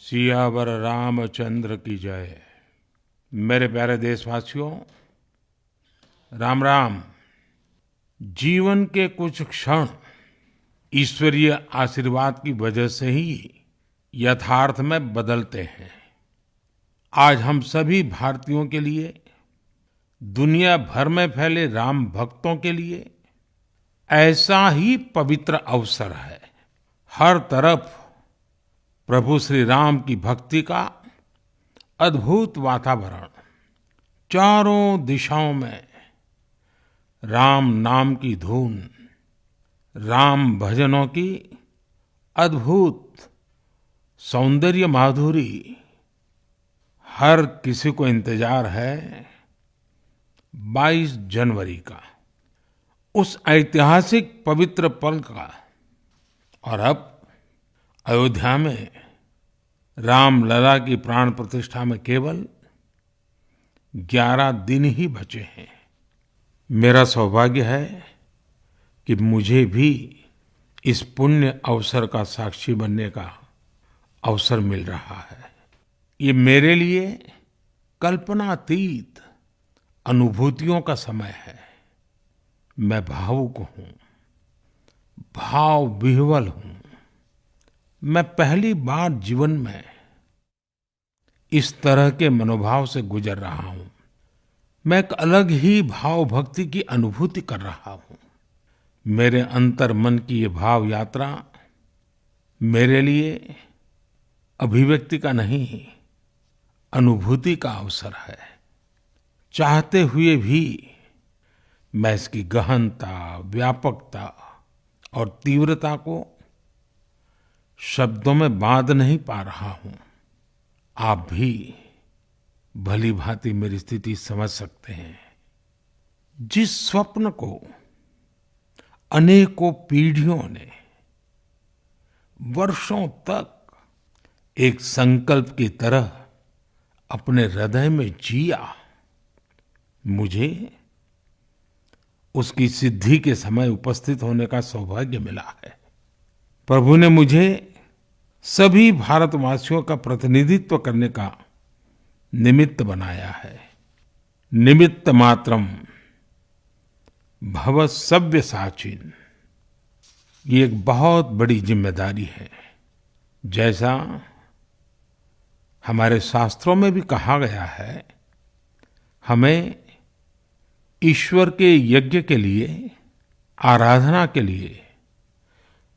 सियावर रामचंद्र की जय। मेरे प्यारे देशवासियों, राम राम। जीवन के कुछ क्षण ईश्वरीय आशीर्वाद की वजह से ही यथार्थ में बदलते हैं। आज हम सभी भारतीयों के लिए, दुनिया भर में फैले राम भक्तों के लिए ऐसा ही पवित्र अवसर है। हर तरफ प्रभु श्री राम की भक्ति का अद्भुत वातावरण, चारों दिशाओं में राम नाम की धुन, राम भजनों की अद्भुत सौंदर्य माधुरी। हर किसी को इंतजार है 22 जनवरी का, उस ऐतिहासिक पवित्र पल का। और अब अयोध्या में रामलला की प्राण प्रतिष्ठा में केवल 11 दिन ही बचे हैं। मेरा सौभाग्य है कि मुझे भी इस पुण्य अवसर का साक्षी बनने का अवसर मिल रहा है। ये मेरे लिए कल्पनातीत अनुभूतियों का समय है। मैं भावुक हूँ, भाव विह्वल हूँ। मैं पहली बार जीवन में इस तरह के मनोभाव से गुजर रहा हूँ। मैं एक अलग ही भाव भक्ति की अनुभूति कर रहा हूँ। मेरे अंतर मन की ये भाव यात्रा मेरे लिए अभिव्यक्ति का नहीं, अनुभूति का अवसर है। चाहते हुए भी मैं इसकी गहनता, व्यापकता और तीव्रता को शब्दों में बांध नहीं पा रहा हूं। आप भी भली भांति मेरी स्थिति समझ सकते हैं। जिस स्वप्न को अनेकों पीढ़ियों ने वर्षों तक एक संकल्प की तरह अपने हृदय में जिया, मुझे उसकी सिद्धि के समय उपस्थित होने का सौभाग्य मिला है। प्रभु ने मुझे सभी भारतवासियों का प्रतिनिधित्व करने का निमित्त बनाया है। निमित्त मात्रम भव सव्यसाचिन। ये एक बहुत बड़ी जिम्मेदारी है। जैसा हमारे शास्त्रों में भी कहा गया है, हमें ईश्वर के यज्ञ के लिए, आराधना के लिए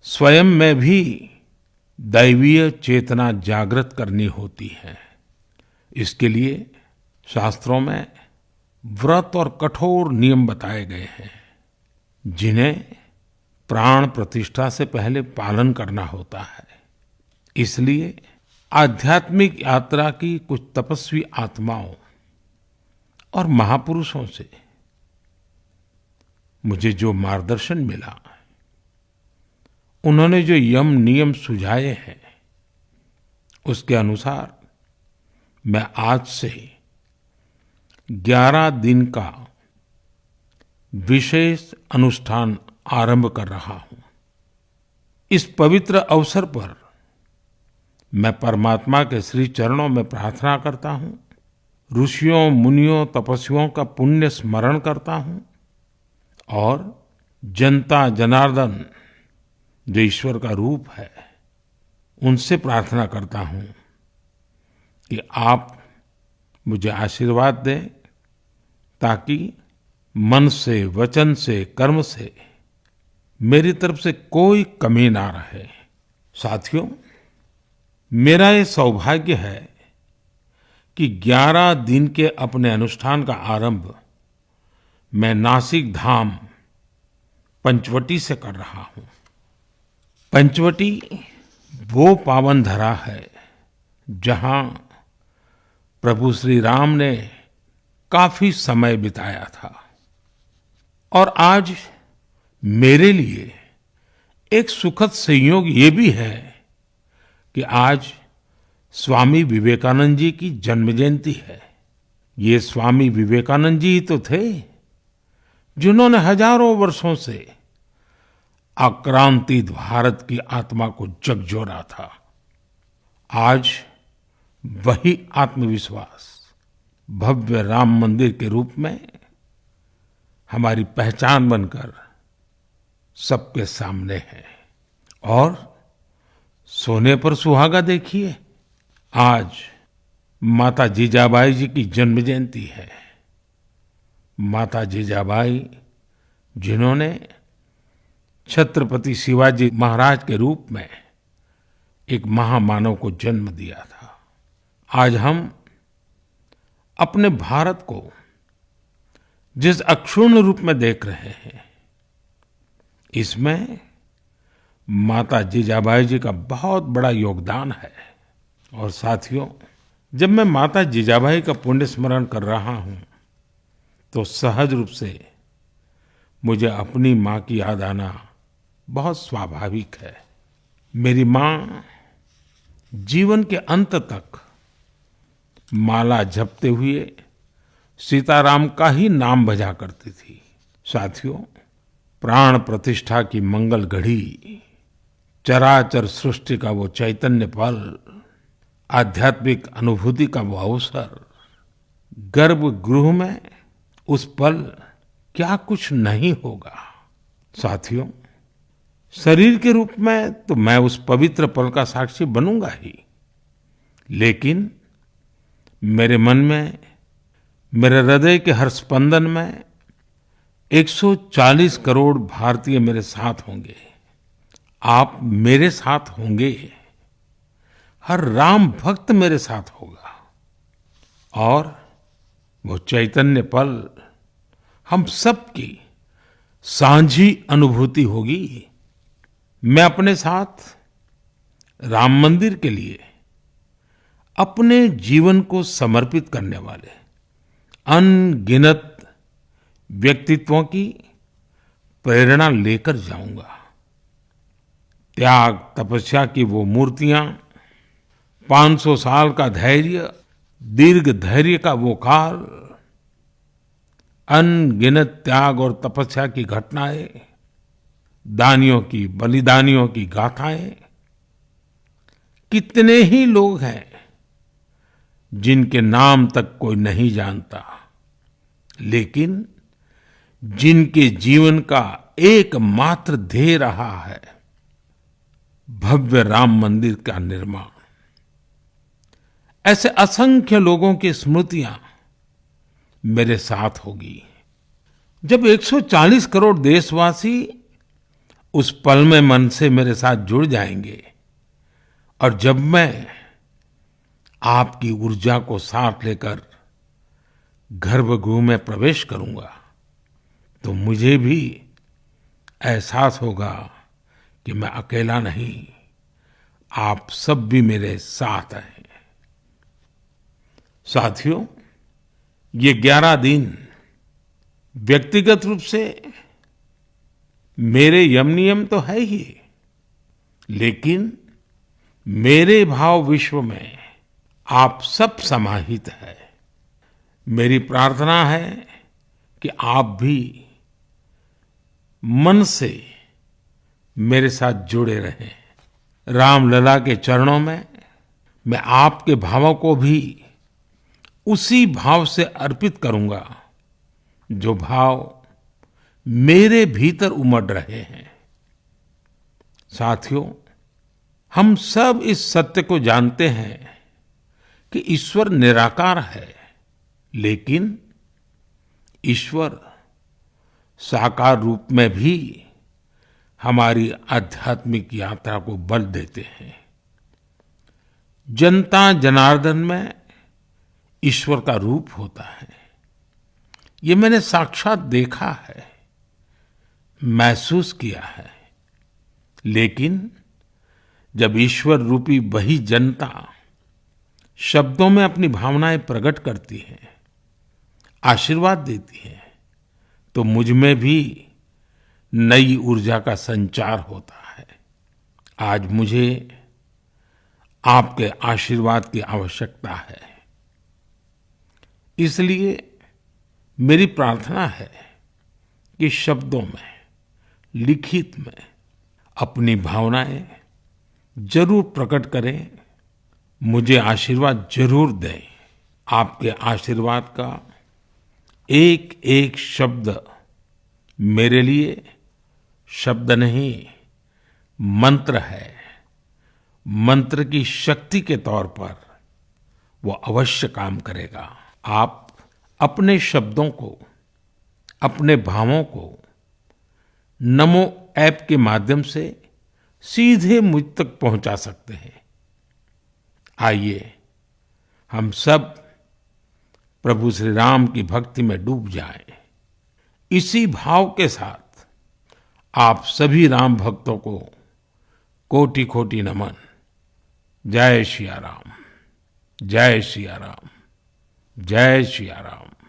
स्वयं में भी दैवीय चेतना जागृत करनी होती है। इसके लिए शास्त्रों में व्रत और कठोर नियम बताए गए हैं, जिन्हें प्राण प्रतिष्ठा से पहले पालन करना होता है। इसलिए आध्यात्मिक यात्रा की कुछ तपस्वी आत्माओं और महापुरुषों से मुझे जो मार्गदर्शन मिला, उन्होंने जो यम नियम सुझाए हैं, उसके अनुसार मैं आज से 11 दिन का विशेष अनुष्ठान आरंभ कर रहा हूं। इस पवित्र अवसर पर मैं परमात्मा के श्री चरणों में प्रार्थना करता हूं, ऋषियों, मुनियों, तपस्वियों का पुण्य स्मरण करता हूं और जनता जनार्दन, जो ईश्वर का रूप है, उनसे प्रार्थना करता हूं कि आप मुझे आशीर्वाद दें, ताकि मन से, वचन से, कर्म से मेरी तरफ से कोई कमी ना रहे। साथियों, मेरा ये सौभाग्य है कि 11 दिन के अपने अनुष्ठान का आरंभ मैं नासिक धाम पंचवटी से कर रहा हूं। पंचवटी वो पावन धरा है जहां प्रभु श्री राम ने काफी समय बिताया था। और आज मेरे लिए एक सुखद संयोग ये भी है कि आज स्वामी विवेकानंद जी की जन्म जयंती है। ये स्वामी विवेकानंद जी ही तो थे जिन्होंने हजारों वर्षों से आक्रांतित भारत की आत्मा को झकझोरा था। आज वही आत्मविश्वास भव्य राम मंदिर के रूप में हमारी पहचान बनकर सबके सामने है। और सोने पर सुहागा देखिए, आज माता जीजाबाई जी की जन्म जयंती है। माता जीजाबाई जिन्होंने छत्रपति शिवाजी महाराज के रूप में एक महामानव को जन्म दिया था। आज हम अपने भारत को जिस अक्षुण्ण रूप में देख रहे हैं, इसमें माता जीजाबाई जी का बहुत बड़ा योगदान है। और साथियों, जब मैं माता जीजाबाई का पुण्य स्मरण कर रहा हूं, तो सहज रूप से मुझे अपनी माँ की याद आना बहुत स्वाभाविक है। मेरी माँ जीवन के अंत तक माला जपते हुए सीताराम का ही नाम भजा करती थी। साथियों, प्राण प्रतिष्ठा की मंगल घड़ी, चराचर सृष्टि का वो चैतन्य पल, आध्यात्मिक अनुभूति का वो अवसर, गर्भगृह में उस पल क्या कुछ नहीं होगा। साथियों, शरीर के रूप में तो मैं उस पवित्र पल का साक्षी बनूंगा ही, लेकिन मेरे मन में, मेरे हृदय के हर स्पंदन में 140 करोड़ भारतीय मेरे साथ होंगे। आप मेरे साथ होंगे, हर राम भक्त मेरे साथ होगा, और वो चैतन्य पल हम सबकी सांझी अनुभूति होगी। मैं अपने साथ राम मंदिर के लिए अपने जीवन को समर्पित करने वाले अनगिनत व्यक्तित्वों की प्रेरणा लेकर जाऊंगा। त्याग तपस्या की वो मूर्तियां, 500 साल का धैर्य, दीर्घ धैर्य का वो काल, अनगिनत त्याग और तपस्या की घटनाएं, दानियों की, बलिदानियों की गाथाएं, कितने ही लोग हैं जिनके नाम तक कोई नहीं जानता, लेकिन जिनके जीवन का एकमात्र ध्येय रहा है भव्य राम मंदिर का निर्माण। ऐसे असंख्य लोगों की स्मृतियां मेरे साथ होगी। जब 140 करोड़ देशवासी उस पल में मन से मेरे साथ जुड़ जाएंगे, और जब मैं आपकी ऊर्जा को साथ लेकर गर्भगृह में प्रवेश करूंगा, तो मुझे भी एहसास होगा कि मैं अकेला नहीं, आप सब भी मेरे साथ हैं। साथियों, ये 11 दिन व्यक्तिगत रूप से मेरे यम नियम तो है ही, लेकिन मेरे भाव विश्व में आप सब समाहित है। मेरी प्रार्थना है कि आप भी मन से मेरे साथ जुड़े रहें। रामलला के चरणों में मैं आपके भावों को भी उसी भाव से अर्पित करूंगा जो भाव मेरे भीतर उमड़ रहे हैं। साथियों, हम सब इस सत्य को जानते हैं कि ईश्वर निराकार है, लेकिन ईश्वर साकार रूप में भी हमारी आध्यात्मिक यात्रा को बल देते हैं। जनता जनार्दन में ईश्वर का रूप होता है, ये मैंने साक्षात देखा है, महसूस किया है। लेकिन जब ईश्वर रूपी वही जनता शब्दों में अपनी भावनाएं प्रकट करती है, आशीर्वाद देती है, तो मुझ में भी नई ऊर्जा का संचार होता है। आज मुझे आपके आशीर्वाद की आवश्यकता है, इसलिए मेरी प्रार्थना है कि शब्दों में, लिखित में अपनी भावनाएं जरूर प्रकट करें, मुझे आशीर्वाद जरूर दें। आपके आशीर्वाद का एक एक शब्द मेरे लिए शब्द नहीं, मंत्र है। मंत्र की शक्ति के तौर पर वो अवश्य काम करेगा। आप अपने शब्दों को, अपने भावों को नमो ऐप के माध्यम से सीधे मुझ तक पहुंचा सकते हैं। आइए हम सब प्रभु श्री राम की भक्ति में डूब जाएं। इसी भाव के साथ आप सभी राम भक्तों को कोटि कोटि नमन। जय सिया राम, जय सिया राम, जय सिया राम।